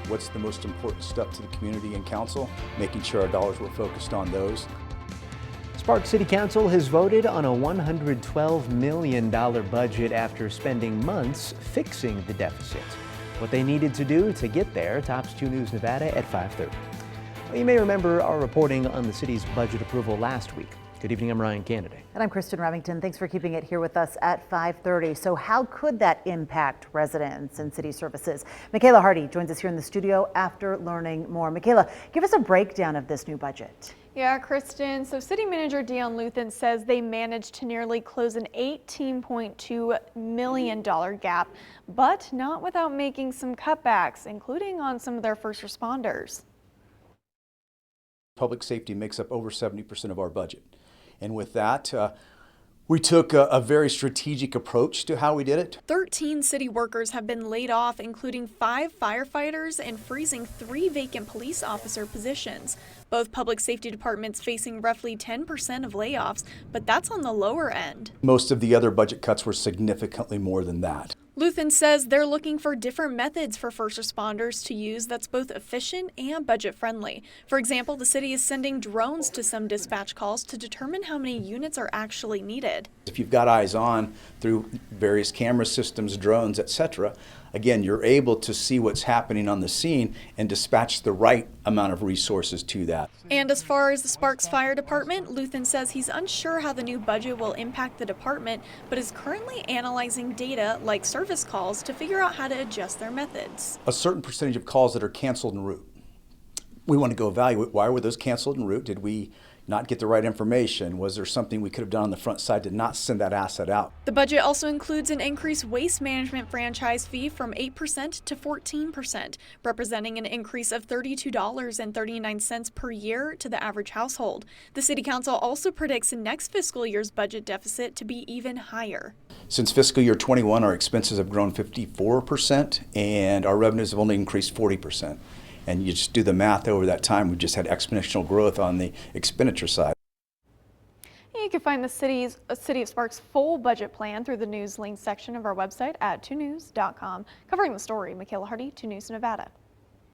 what's the most important stuff to the community and council, making sure our dollars were focused on those. Sparks City Council has voted on a $112 million budget after spending months fixing the deficit. What they needed to do to get there tops 2 News Nevada at 5:30. Well, you may remember our reporting on the city's budget approval last week. Good evening, I'm Ryan Kennedy. And I'm Kristen Remington. Thanks for keeping it here with us at 5:30. So how could that impact residents and city services? Makayla Hardy joins us here in the studio after learning more. Makayla, give us a breakdown of this new budget. Yeah, Kristen. So City Manager Dion Luthen says they managed to nearly close an $18.2 million gap, but not without making some cutbacks, including on some of their first responders. Public safety makes up over 70% of our budget. And with that, we took a very strategic approach to how we did it. 13 city workers have been laid off, including 5 firefighters and freezing 3 vacant police officer positions. Both public safety departments facing roughly 10% of layoffs, but that's on the lower end. Most of the other budget cuts were significantly more than that. Luthen says they're looking for different methods for first responders to use that's both efficient and budget friendly. For example, the city is sending drones to some dispatch calls to determine how many units are actually needed. If you've got eyes on through various camera systems, drones, etc., again, you're able to see what's happening on the scene and dispatch the right amount of resources to that. And as far as the Sparks Fire Department, Luthen says he's unsure how the new budget will impact the department, but is currently analyzing data like service calls to figure out how to adjust their methods. A certain percentage of calls that are canceled en route. We want to go evaluate why were those canceled en route? Did we not get the right information? Was there something we could have done on the front side to not send that asset out? The budget also includes an increased waste management franchise fee from 8% to 14%, representing an increase of $32.39 per year to the average household. The City Council also predicts next fiscal year's budget deficit to be even higher. Since fiscal year 21, our expenses have grown 54% and our revenues have only increased 40%. And you just do the math over that time, we've just had exponential growth on the expenditure side. You can find the City of Sparks' full budget plan through the news link section of our website at 2news.com. Covering the story, Makayla Hardy, 2 News Nevada.